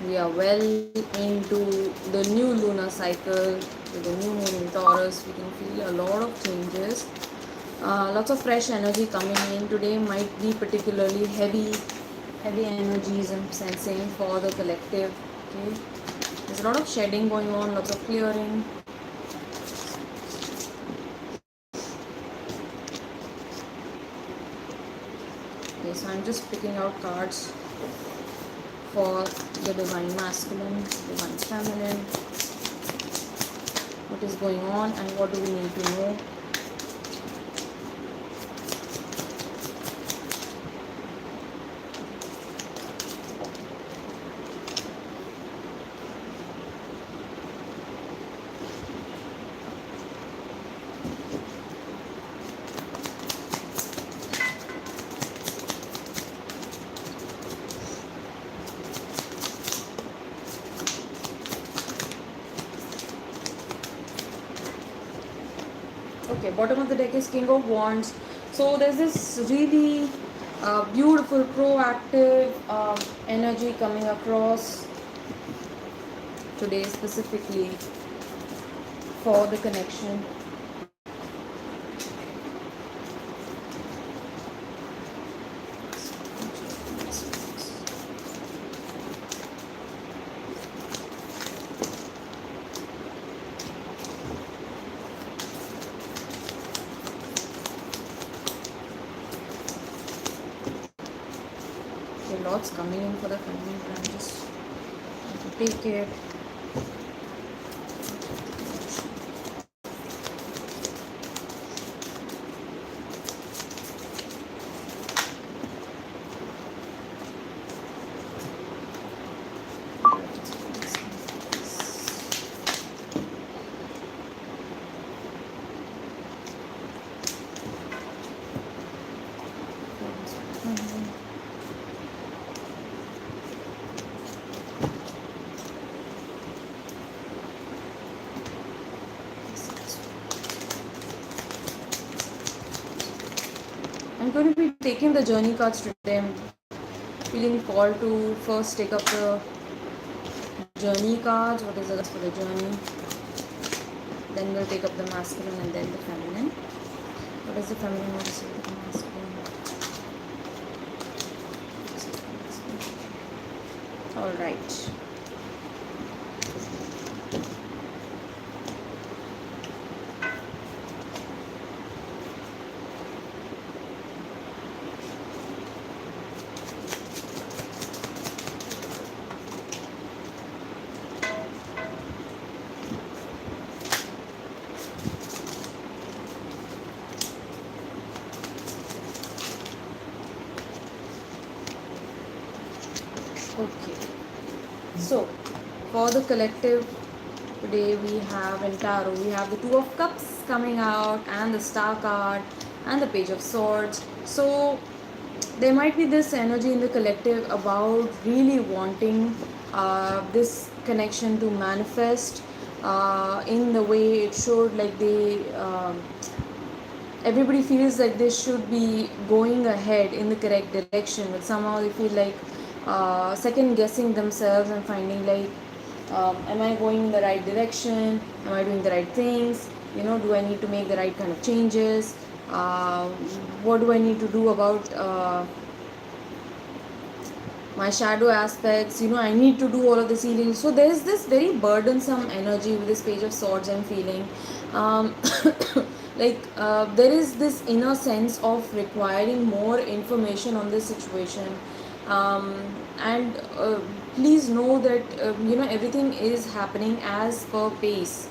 we are well into the new lunar cycle with the new moon in Taurus. We can feel a lot of changes. Lots of fresh energy coming in. Today might be particularly heavy energies I'm sensing for the collective. Okay, there's a lot of shedding going on, lots of clearing. Okay, so I'm just picking out cards for the divine masculine, divine feminine, what is going on and what do we need to know. Okay, bottom of the deck is King of Wands. So there's this really beautiful, proactive energy coming across today, specifically for the connection. Okay, lots coming in for the feminine, but I'm just going to take it. I'm going to be taking the journey cards today. I'm feeling called to first take up the journey cards. What is the for the journey? Then we'll take up the masculine and then the feminine. What is the feminine? What is the masculine? All right. Okay, so for the collective today we have in tarot, we have the Two of Cups coming out and the Star card and the Page of Swords. So there might be this energy in the collective about really wanting this connection to manifest in the way it should, like everybody feels like they should be going ahead in the correct direction, but somehow they feel like second guessing themselves and finding like, am I going in the right direction, am I doing the right things, do I need to make the right kind of changes, what do I need to do about my shadow aspects, I need to do all of this healing. So there's this very burdensome energy with this Page of Swords I'm feeling. There is this inner sense of requiring more information on this situation, and please know that everything is happening as per pace.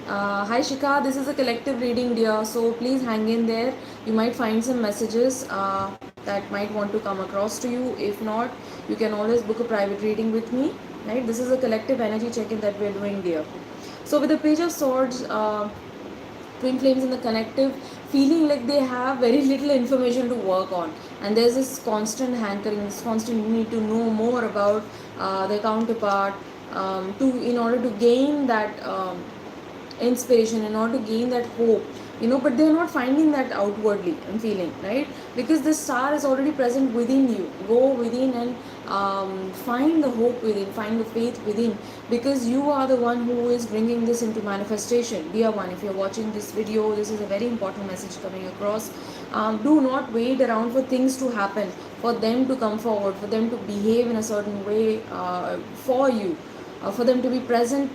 Hi Shika, this is a collective reading, dear, so please hang in there. You might find some messages that might want to come across to you. If not, you can always book a private reading with me, right? This is a collective energy check-in that we're doing, dear. So with the Page of Swords, twin flames in the connective, feeling like they have very little information to work on, and there's this constant hankering, this constant need to know more about their counterpart, in order to gain that inspiration, in order to gain that hope but they're not finding that outwardly, I'm feeling, right? Because the star is already present within you. Go within and find the hope within, find the faith within, because you are the one who is bringing this into manifestation. Dear one, if you're watching this video, this is a very important message coming across. Do not wait around for things to happen, for them to come forward, for them to behave in a certain way for you, for them to be present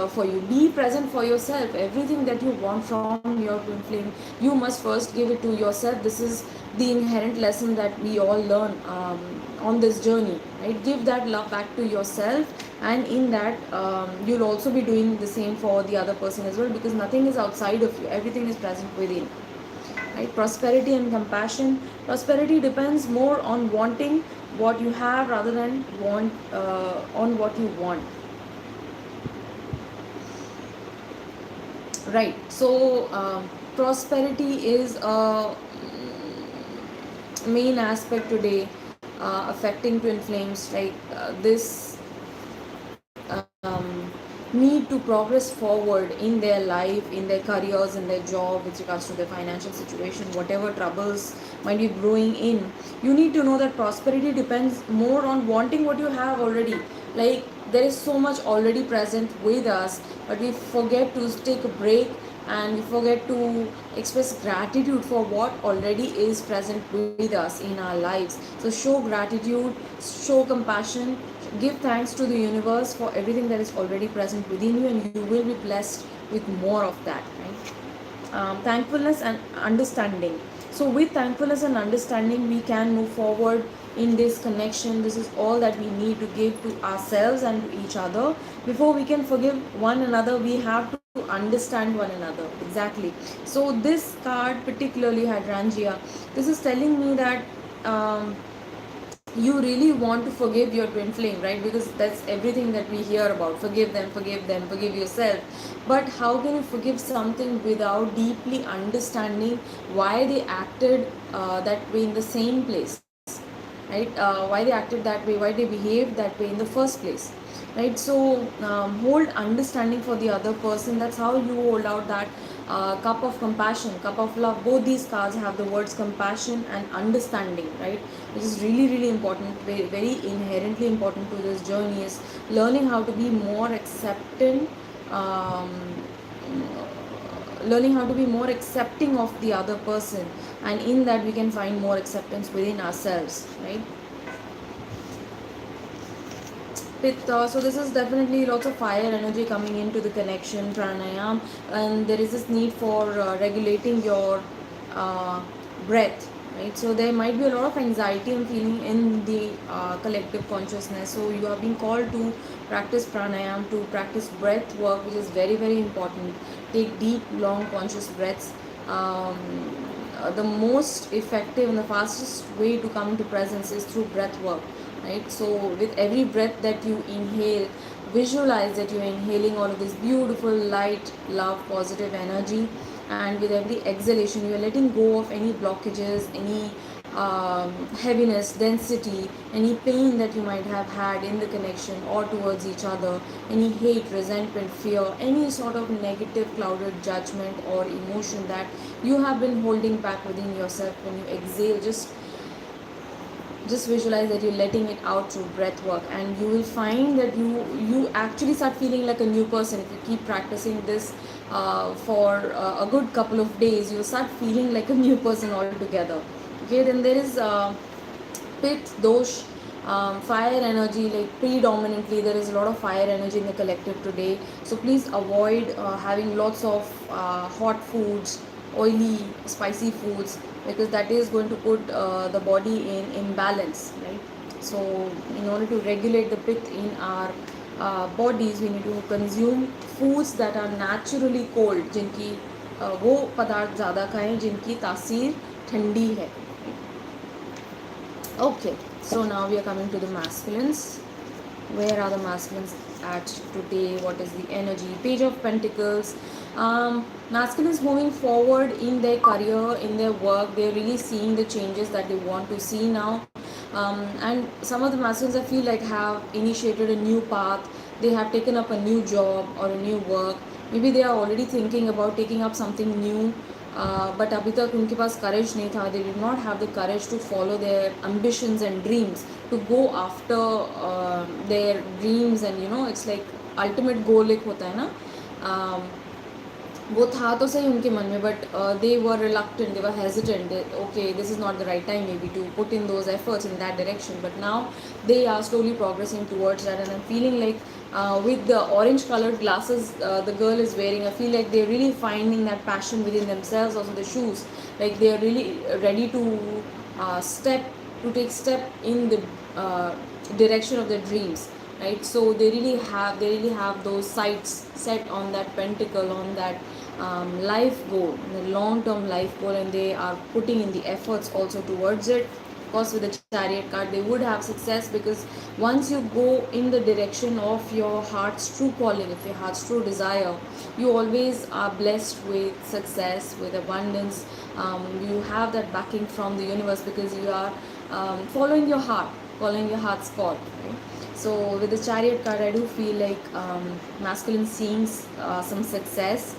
for you. Be present for yourself. Everything that you want from your twin flame, you must first give it to yourself. This is the inherent lesson that we all learn on this journey, right? Give that love back to yourself, and in that you'll also be doing the same for the other person as well, because nothing is outside of you, everything is present within, right? Prosperity and compassion. Prosperity depends more on wanting what you have rather than want on what you want. Right. So prosperity is a main aspect today affecting twin flames. Like this need to progress forward in their life, in their careers, in their job, with regards to their financial situation, whatever troubles might be brewing in. You need to know that prosperity depends more on wanting what you have already. Like there is so much already present with us, but we forget to take a break, and we forget to express gratitude for what already is present with us in our lives. So show gratitude, show compassion, give thanks to the universe for everything that is already present within you, and you will be blessed with more of that, right? Thankfulness and understanding. So with thankfulness and understanding, we can move forward in this connection. This is all that we need to give to ourselves and to each other. Before we can forgive one another, we have to understand one another. Exactly. So this card, particularly hydrangea, this is telling me that you really want to forgive your twin flame, right? Because that's everything that we hear about. Forgive them, forgive them, forgive yourself. But how can you forgive something without deeply understanding why they acted that way in the same place, right? Why they acted that way, why they behaved that way in the first place, right? So hold understanding for the other person. That's how you hold out that cup of compassion, cup of love. Both these cards have the words compassion and understanding, right? Which is really really important, very, very inherently important to this journey, is learning how to be more accepting, um, learning how to be more accepting of the other person, and in that we can find more acceptance within ourselves, right? So this is definitely lots of fire energy coming into the connection pranayam, and there is this need for regulating your uh, breath, right? So there might be a lot of anxiety and feeling in the collective consciousness. So you are being called to practice pranayam, to practice breath work, which is very very important. Take deep, long, conscious breaths. Um, the most effective and the fastest way to come to presence is through breath work, right? So with every breath that you inhale, visualize that you're inhaling all of this beautiful light, love, positive energy, and with every exhalation you're letting go of any blockages, any heaviness, density, any pain that you might have had in the connection or towards each other, any hate, resentment, fear, any sort of negative clouded judgment or emotion that you have been holding back within yourself. When you exhale, just visualize that you're letting it out through breath work, and you will find that you actually start feeling like a new person. If you keep practicing this for a good couple of days, you'll start feeling like a new person altogether. Okay, then there is pit dosh, fire energy. Like predominantly there is a lot of fire energy in the collective today, so please avoid having lots of hot foods, oily spicy foods, because that is going to put the body in imbalance, right? So in order to regulate the pit in our bodies, we need to consume foods that are naturally cold, जिनकी वो पदार्थ ज़्यादा खाएं जिनकी तासीर ठंडी है. Okay, so now we are coming to the masculines. Where are the masculines at today? What is the energy? Page of Pentacles. Masculines moving forward in their career, in their work. They're really seeing the changes that they want to see now. And some of the masculines, I feel like, have initiated a new path. They have taken up a new job or a new work. Maybe they are already thinking about taking up something new. But अभी तक उनके पास courage नहीं था. They did not have the courage to follow their ambitions and dreams, to go after their dreams. And it's like ultimate goal एक होता है ना. um, वो था तो सही उनके मन में, but they were reluctant, they were hesitant. Okay, this is not the right time maybe to put in those efforts in that direction. But now they are slowly progressing towards that, and I'm feeling like with the orange colored glasses the girl is wearing, I feel like they're really finding that passion within themselves. Also the shoes, like they are really ready to step to take step in the uh, direction of their dreams, right? So they really have those sights set on that pentacle, on that life goal, the long term life goal, and they are putting in the efforts also towards it. Of course, with the chariot card they would have success, because once you go in the direction of your heart's true calling, if your heart's true desire, you always are blessed with success, with abundance. You have that backing from the universe, because you are following your heart, following your heart's call, right? So with the chariot card, I do feel like masculine seeing some success,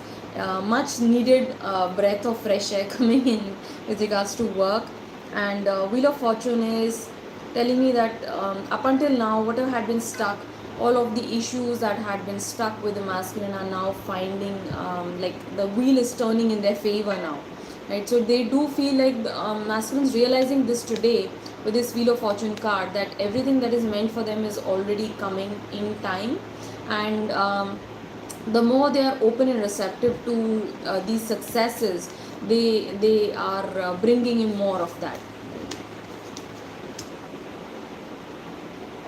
much needed breath of fresh air coming in with regards to work. And Wheel of Fortune is telling me that up until now, whatever had been stuck, all of the issues that had been stuck with the masculine are now finding, like the wheel is turning in their favor now, right? So they do feel like the masculines realizing this today with this Wheel of Fortune card, that everything that is meant for them is already coming in time. And the more they are open and receptive to these successes, they are bringing in more of that.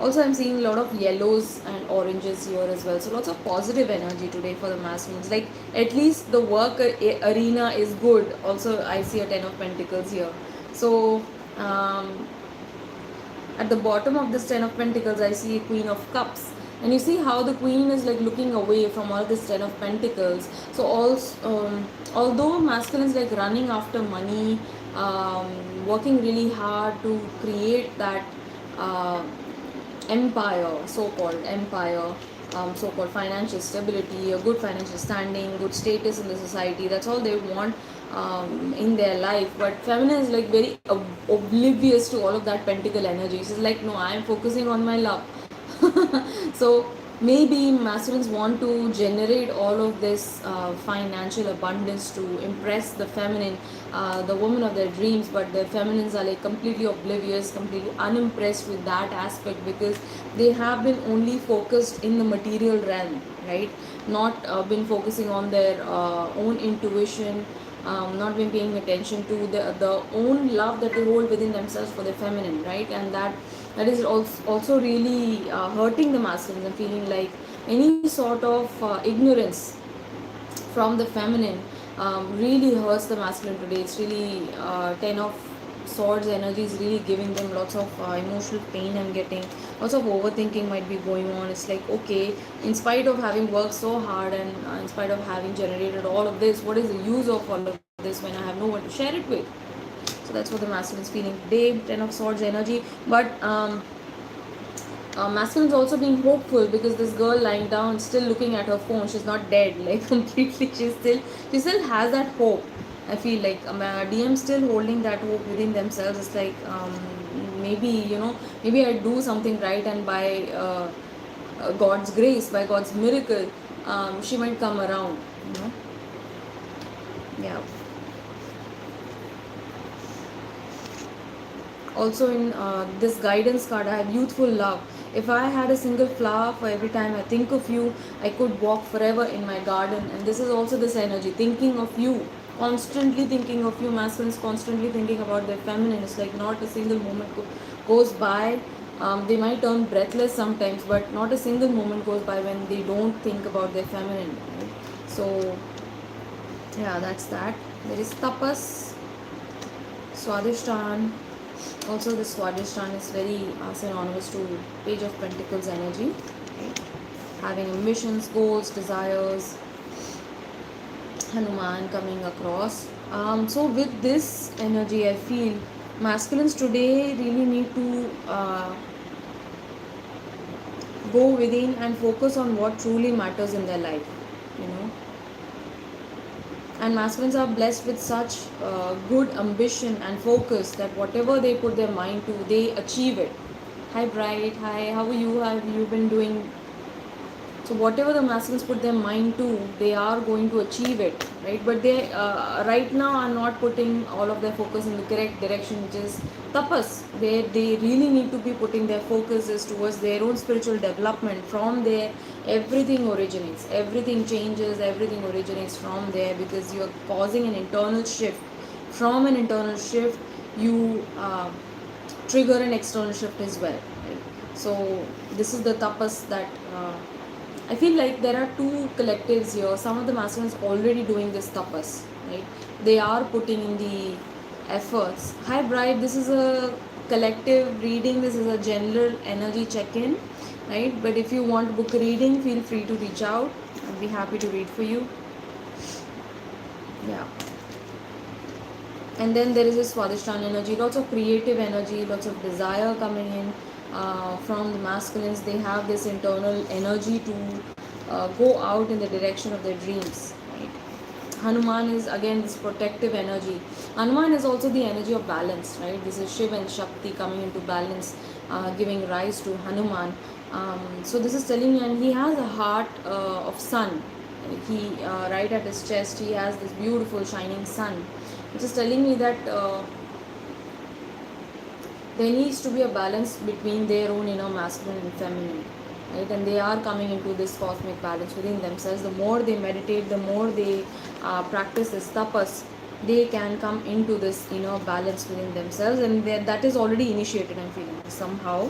Also, I'm seeing a lot of yellows and oranges here as well. So lots of positive energy today for the masculines. Like at least the work arena is good. Also, I see a Ten of Pentacles here. So um, at the bottom of this Ten of Pentacles, I see a Queen of Cups. And you see how the Queen is like looking away from all this Ten of Pentacles. So also, although masculine is like running after money, working really hard to create that uh, empire, so-called empire, so-called financial stability, a good financial standing, good status in the society. That's all they want in their life. But feminine is like very oblivious to all of that pentacle energy. She's like, no, I'm focusing on my love. So maybe masculines want to generate all of this financial abundance to impress the feminine, the woman of their dreams, but the feminines are like completely oblivious, completely unimpressed with that aspect, because they have been only focused in the material realm, right? Not been focusing on their own intuition, not been paying attention to the own love that they hold within themselves for the feminine, right? And that is also really hurting the masculines, and feeling like any sort of ignorance from the feminine really hurts the masculine today. It's really Ten of Swords energy is really giving them lots of emotional pain. I'm getting lots of overthinking might be going on. It's like, okay, in spite of having worked so hard, and in spite of having generated all of this, what is the use of all of this when I have no one to share it with? So that's what the masculine is feeling today. Ten of Swords energy. But masculine is also being hopeful, because this girl lying down still looking at her phone, she's not dead like completely. She still has that hope. I feel like DM still holding that hope within themselves. It's like, maybe maybe I do something right, and by God's grace, by God's miracle, she might come around, yeah. Also in this guidance card, I have youthful love. If I had a single flower for every time I think of you, I could walk forever in my garden. And this is also this energy, thinking of you, constantly thinking of you. Masculine is constantly thinking about their feminine. It's like not a single moment goes by. They might turn breathless sometimes, but not a single moment goes by when they don't think about their feminine, right? So yeah, that's that. There is tapas, swadishtan. Also, the Swadhisthana is very synonymous to Page of Pentacles energy. Right? Having ambitions, goals, desires, Hanuman coming across. So, with this energy, I feel masculines today really need to go within and focus on what truly matters in their life. You know, And masculines are blessed with such good ambition and focus that whatever they put their mind to, they achieve it. Hi Bright, hi, how are you? How have you been doing? So whatever the masculines put their mind to, they are going to achieve it, right? But they right now are not putting all of their focus in the correct direction, which is tapas. They really need to be putting their focus is towards their own spiritual development. From there everything originates, everything changes, everything originates from there, because you are causing an internal shift. From an internal shift you trigger an external shift as well, right? So this is the tapas that I feel like there are two collectives here. Some of the masculines already doing this tapas, right? They are putting in the efforts. Hi, Bride. This is a collective reading. This is a general energy check-in, right? But if you want book reading, feel free to reach out. I'd be happy to read for you. Yeah. And then there is a Swadhisthana energy, lots of creative energy, lots of desire coming in from the masculines. They have this internal energy to go out in the direction of their dreams, right? Hanuman is again this protective energy. Hanuman is also the energy of balance, right? This is Shiv and Shakti coming into balance, giving rise to Hanuman. So this is telling me, and he has a heart of sun. He right at his chest, he has this beautiful shining sun, which is telling me that there needs to be a balance between their own inner masculine and feminine, right? And they are coming into this cosmic balance within themselves. The more they meditate, the more they practice this tapas, they can come into this inner balance within themselves, and that is already initiated. I'm feeling somehow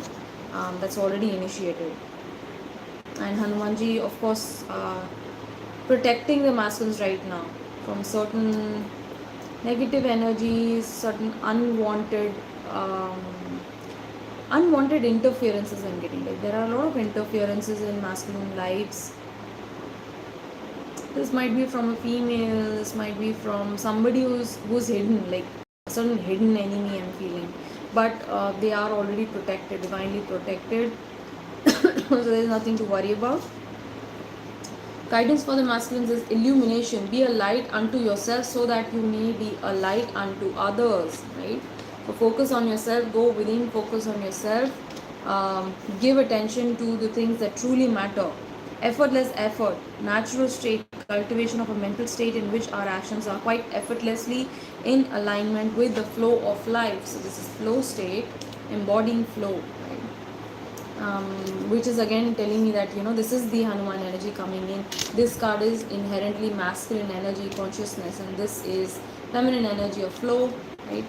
that's already initiated. And Hanumanji, of course, protecting the masculines right now from certain negative energies, certain um, unwanted interferences. I'm getting like there are a lot of interferences in masculine lives. This might be from a female, this might be from somebody who's hidden, like a certain hidden enemy. I'm feeling, but they are already protected, divinely protected. So there is nothing to worry about. Guidance for the masculines is illumination. Be a light unto yourself so that you may be a light unto others, right? So focus on yourself, go within, focus on yourself. Give attention to the things that truly matter. Effortless effort, natural state, cultivation of a mental state in which our actions are quite effortlessly in alignment with the flow of life. So this is flow state, embodying flow, right? Which is again telling me that this is the Hanuman energy coming in. This card is inherently masculine energy, consciousness, and this is feminine energy of flow, right?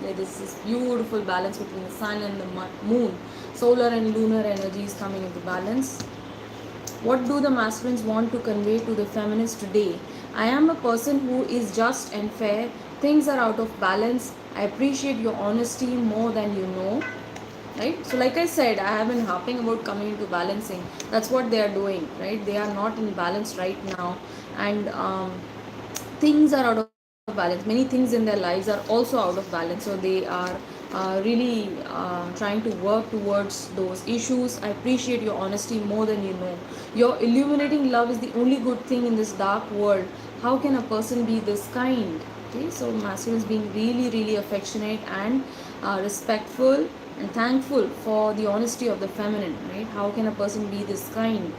There is this beautiful balance between the sun and the moon. Solar and lunar energies coming into balance. What do the masculines want to convey to the feminists today? I am a person who is just and fair. Things are out of balance. I appreciate your honesty more than you know, right? So like I said, I have been harping about coming into balancing. That's what they are doing, right? They are not in balance right now, and things are out of balance. Many things in their lives are also out of balance, so they are really trying to work towards those issues. I appreciate your honesty more than you know. Your illuminating love is the only good thing in this dark world. How can a person be this kind? Okay, so masculine is being really, really affectionate and respectful and thankful for the honesty of the feminine, right? How can a person be this kind?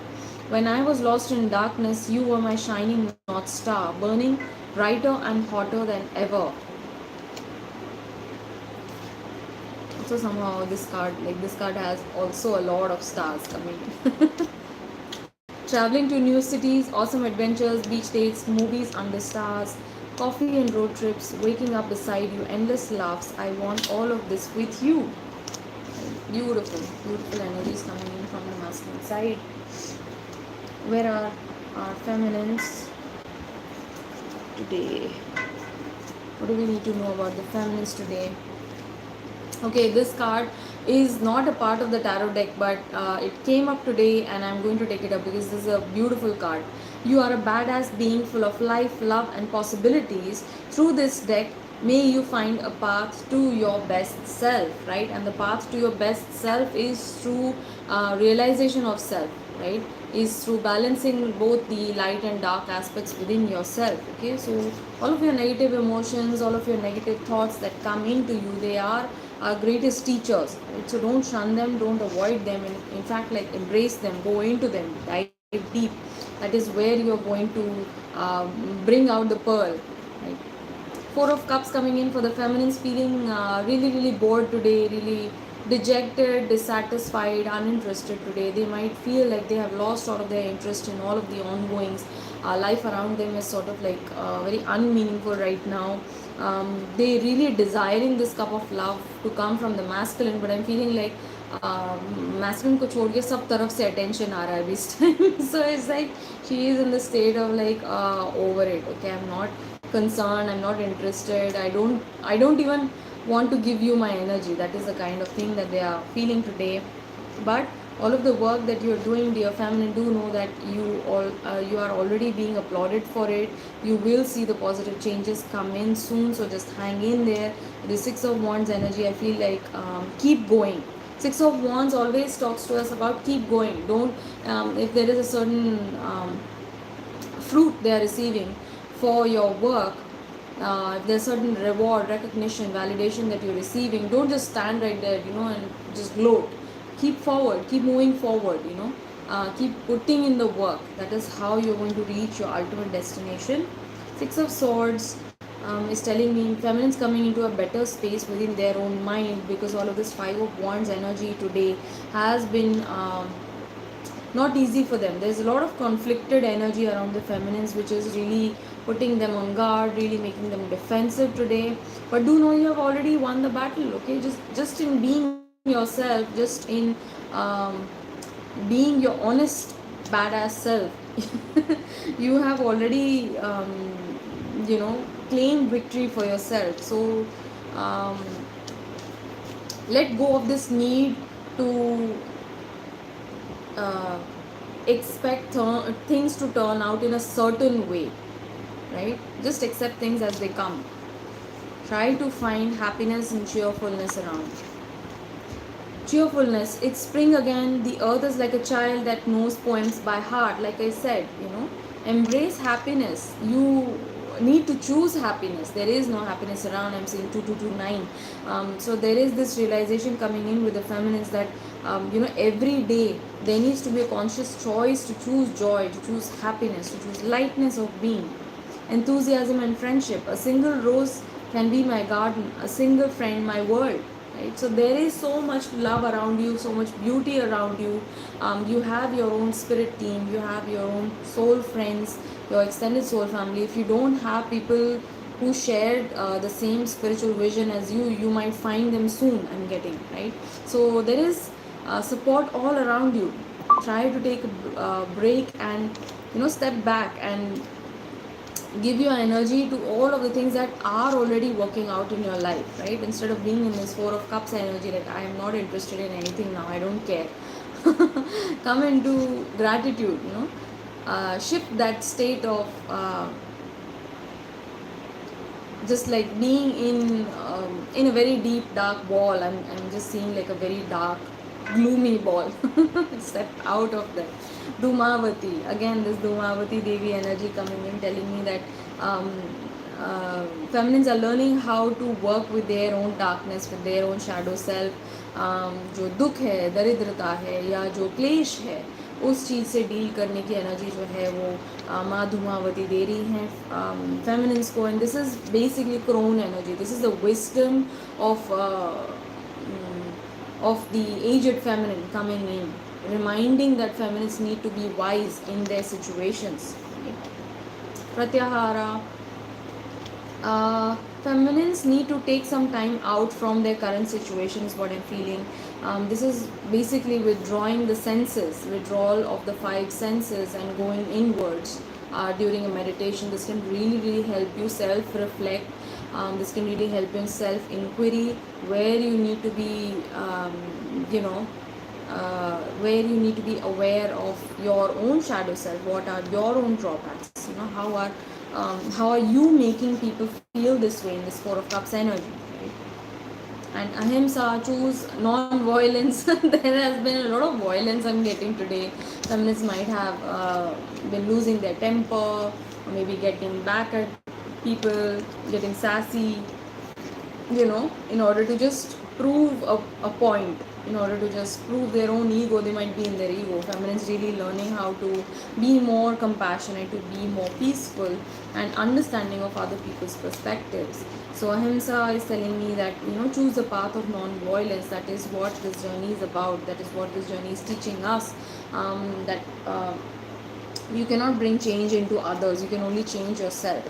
When I was lost in darkness, you were my shining north star, burning brighter and hotter than ever. So somehow this card has also a lot of stars coming in. Traveling to new cities, awesome adventures, beach dates, movies under stars, coffee and road trips, waking up beside you, endless laughs. I want all of this with you. Beautiful, beautiful energies coming in from the masculine side. Where are our feminines today? What do we need to know about the feminines today? Okay, this card is not a part of the tarot deck, but it came up today and I'm going to take it up because this is a beautiful card. You are a badass being full of life, love and possibilities. Through this deck, may you find a path to your best self, right? And the path to your best self is through realization of self. right, is through balancing both the light and dark aspects within yourself. Okay, so all of your negative emotions, all of your negative thoughts that come into you, they are our greatest teachers, right? So don't shun them, don't avoid them, and in fact, like, embrace them, go into them, dive deep. That is where you're going to bring out the pearl, right? Four of Cups coming in for the feminines, feeling really, really bored today, really dejected, dissatisfied, uninterested today. They might feel like they have lost all of their interest in all of the ongoings. Life around them is sort of like very unmeaningful right now. They really desiring this cup of love to come from the masculine, but I'm feeling like masculine को छोड़ के सब तरफ से attention आ रहा है अभी इस time. So it's like she is in the state of like over it. Okay, I'm not concerned, I'm not interested, I don't even want to give you my energy. That is the kind of thing that they are feeling today. But all of the work that you're doing, dear feminine, do know that you are already being applauded for it. You will see the positive changes come in soon, so just hang in there. The Six of Wands energy, I feel like keep going. Six of Wands always talks to us about keep going. Don't if there is a certain fruit they are receiving for your work, if there's certain reward, recognition, validation that you're receiving, don't just stand right there, and just gloat. Keep forward, keep moving forward, keep putting in the work. That is how you're going to reach your ultimate destination. Six of Swords is telling me feminines coming into a better space within their own mind, because all of this Five of Wands energy today has been not easy for them. There's a lot of conflicted energy around the feminines, which is really putting them on guard, really making them defensive today. But do know you have already won the battle. Okay, just in being yourself, just in um, being your honest badass self, you have already claimed victory for yourself. So um, let go of this need to uh, expect things to turn out in a certain way, right? Just accept things as they come. Try to find happiness and cheerfulness around. Cheerfulness, it's spring again. The earth is like a child that knows poems by heart. Like I said, embrace happiness. You need to choose happiness. There is no happiness around. I'm saying 2229. So there is this realization coming in with the feminines that every day there needs to be a conscious choice to choose joy, to choose happiness, to choose lightness of being, enthusiasm and friendship. A single rose can be my garden, a single friend my world, right? So there is so much love around you, so much beauty around you. You have your own spirit team, you have your own soul friends, your extended soul family. If you don't have people who shared the same spiritual vision as you might find them soon, I'm getting, right? So there is support all around you. Try to take a break and step back and give your energy to all of the things that are already working out in your life, right? Instead of being in this Four of Cups energy, like I am not interested in anything now, I don't care. Come into gratitude, shift that state of just like being in a very deep dark ball. I'm just seeing like a very dark gloomy ball. Step out of that. Dhumavati, again this Dhumavati Devi energy coming in, telling me that feminines are learning how to work with their own darkness, with their own shadow self. जो दुख है, दरिद्रता है, या जो क्लेश है, उस चीज़ से डील करने की एनर्जी जो है वो माँ धूमावती दे रही हैं फेमिनिन्स को. And this is basically crone energy. This is the wisdom of the aged feminine coming in, reminding that feminists need to be wise in their situations. Pratyahara, feminines need to take some time out from their current situation is what I'm feeling. This is basically withdrawing the senses, withdrawal of the five senses and going inwards during a meditation. This can really, really help you self-reflect. This can really help you in self-inquiry, where you need to be, where you need to be aware of your own shadow self. What are your own drawbacks? How are you making people feel this way in this Four of Cups energy? Right? And ahimsa, choose non-violence. There has been a lot of violence I'm getting today. Feminists might have been losing their temper, or maybe getting back at people, getting sassy, in order to just prove a point, in order to just prove their own ego. They might be in their ego. Feminists really learning how to be more compassionate, to be more peaceful and understanding of other people's perspectives. So ahimsa is telling me that, choose the path of non-violence. That is what this journey is about. That is what this journey is teaching us. That you cannot bring change into others. You can only change yourself.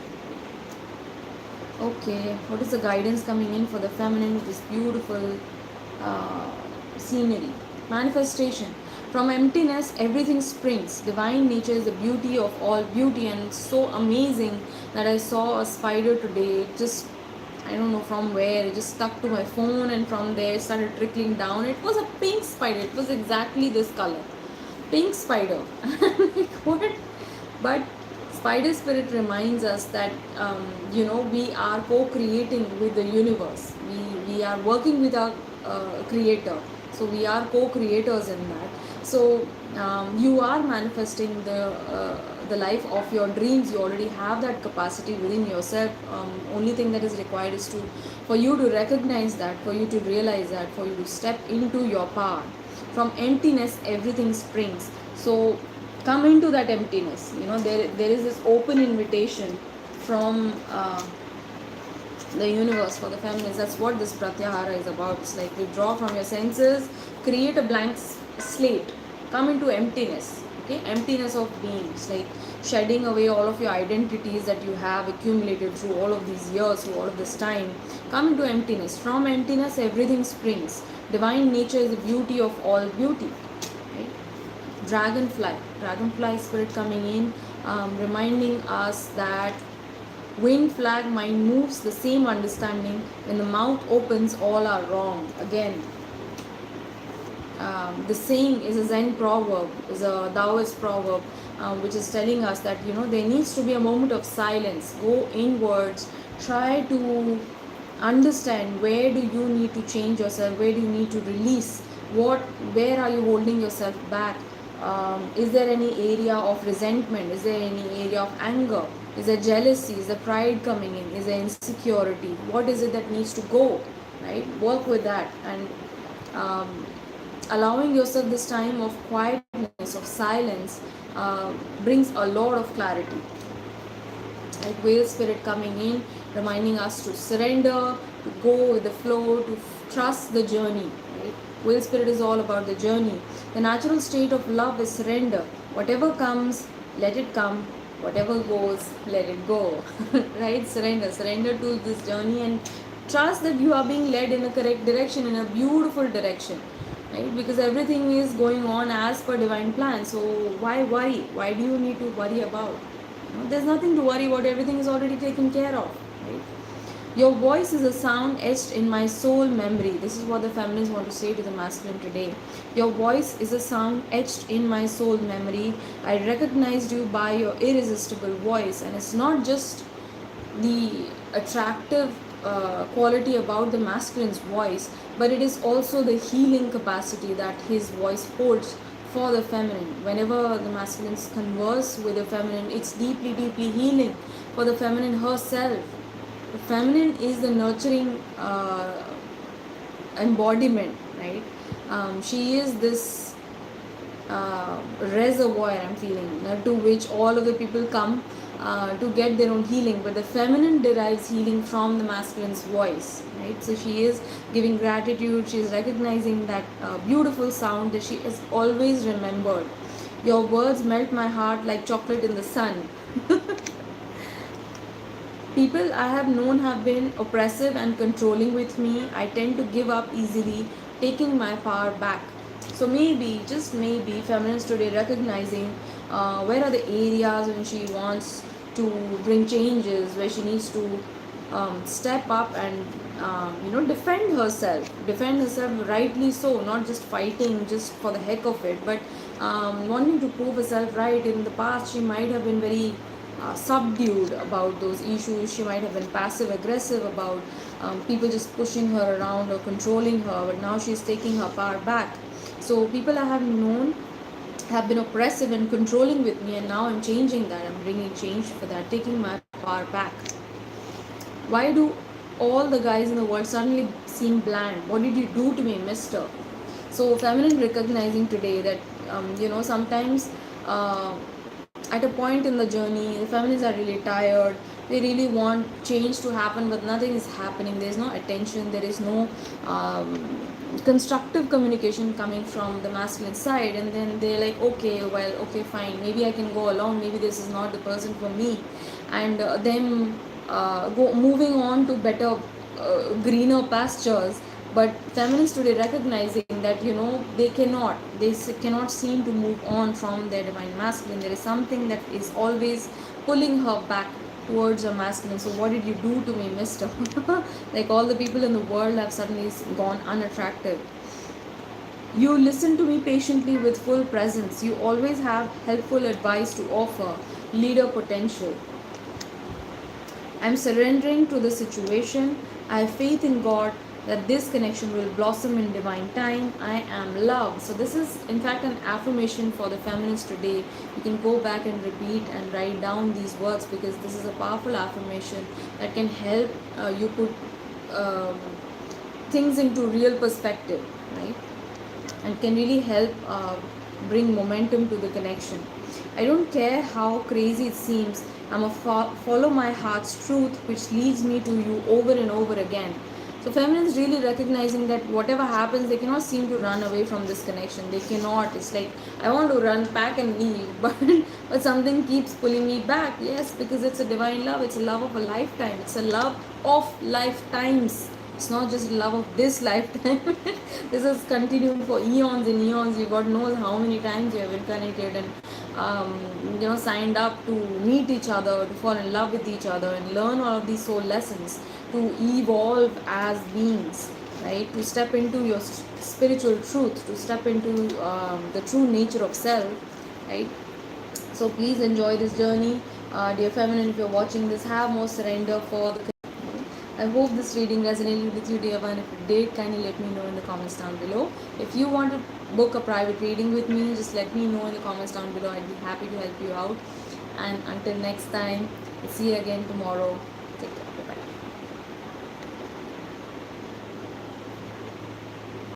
Okay, what is the guidance coming in for the feminine with this beautiful uh, scenery? Manifestation. From emptiness, everything springs. Divine nature is the beauty of all beauty, and it's so amazing that I saw a spider today. It just, I don't know from where, it just stuck to my phone, and from there it started trickling down. It was a pink spider, it was exactly this color. Pink spider. Like, what? But spider spirit reminds us that we are co-creating with the universe. We are working with our creator, so we are co-creators in that. So you are manifesting the life of your dreams. You already have that capacity within yourself. Only thing that is required is to for you to recognize that, for you to realize that, for you to step into your power. From emptiness everything springs. So come into that emptiness. There is this open invitation from the universe for the feminists. That's what this pratyahara is about. It's like withdraw from your senses, create a blank slate, come into emptiness. Okay, emptiness of being. It's like shedding away all of your identities that you have accumulated through all of these years, through all of this time. Come into emptiness. From emptiness everything springs. Divine nature is the beauty of all beauty. Right? Dragonfly spirit coming in, reminding us that winged flag mind moves the same understanding. When the mouth opens, all are wrong. Again, the saying is a Zen proverb, is a Taoist proverb, which is telling us that there needs to be a moment of silence. Go inwards, try to understand where do you need to change yourself, where do you need to release, where are you holding yourself back. Is there any area of resentment, is there any area of anger, is there jealousy, is there pride coming in, is there insecurity, what is it that needs to go, right? Work with that. And allowing yourself this time of quietness, of silence, brings a lot of clarity. Like whale spirit coming in, reminding us to surrender, to go with the flow, to trust the journey. Right? Whale spirit is all about the journey. The natural state of love is surrender. Whatever comes, let it come. Whatever goes, let it go. Right? Surrender to this journey, and trust that you are being led in a correct direction, in a beautiful direction. Right? Because everything is going on as per divine plan. So why worry? Why do you need to worry about? There's nothing to worry about. Everything is already taken care of. Right? Your voice is a sound etched in my soul memory. This is what the feminists want to say to the masculine today. Your voice is a sound etched in my soul memory. I recognized you by your irresistible voice. And it's not just the attractive quality about the masculine's voice, but it is also the healing capacity that his voice holds for the feminine. Whenever the masculines converse with the feminine, it's deeply, deeply healing for the feminine herself. The feminine is the nurturing embodiment, right? She is this reservoir, I'm feeling, to which all of the people come to get their own healing. But the feminine derives healing from the masculine's voice, right? So she is giving gratitude, she is recognizing that beautiful sound that she has always remembered. Your words melt my heart like chocolate in the sun. People I have known have been oppressive and controlling with me. I tend to give up easily, taking my power back. So maybe, just maybe, feminists today recognizing where are the areas when she wants to bring changes, where she needs to step up and defend herself rightly so, not just fighting just for the heck of it, but wanting to prove herself right. In the past, she might have been very subdued about those issues. She might have been passive aggressive about people just pushing her around or controlling her, but now she's taking her power back. So people I have known have been oppressive and controlling with me, and now I'm changing that. I'm bringing change for that, taking my power back. Why do all the guys in the world suddenly seem bland? What did you do to me, mister? So feminine recognizing today that sometimes uh, at a point in the journey the feminists are really tired. They really want change to happen, but nothing is happening. There's no attention, there is no constructive communication coming from the masculine side, and then they're like, okay, well, okay, fine, maybe I can go along, maybe this is not the person for me, and them go moving on to better greener pastures. But feminists today recognizing that cannot seem to move on from their divine masculine. There is something that is always pulling her back towards a masculine. So what did you do to me, mister? Like all the people in the world have suddenly gone unattractive. You listen to me patiently with full presence. You always have helpful advice to offer, leader potential. I'm surrendering to the situation. I have faith in God that this connection will blossom in divine time. I am loved. So, this is in fact an affirmation for the feminists today. You can go back and repeat and write down these words, because this is a powerful affirmation that can help you put um, things into real perspective, right? And can really help bring momentum to the connection. I don't care how crazy it seems. I'm a follow my heart's truth, which leads me to you over and over again. So feminists really recognizing that whatever happens, they cannot seem to run away from this connection. They cannot. It's like I want to run back and leave, but something keeps pulling me back. Yes, because it's a divine love. It's a love of a lifetime. It's a love of lifetimes. It's not just love of this lifetime. This is continuing for eons and eons. You God knows how many times you have incarnated and signed up to meet each other, to fall in love with each other, and learn all of these soul lessons, to evolve as beings, right? To step into your spiritual truth, to step into the true nature of self, right? So please enjoy this journey, dear feminine. If you're watching this, have more surrender for the. I hope this reading resonated with you, dear one. If it did, kindly let me know in the comments down below. If you want to book a private reading with me, just let me know in the comments down below. I'd be happy to help you out. And until next time, we'll see you again tomorrow. Take care. Bye-bye.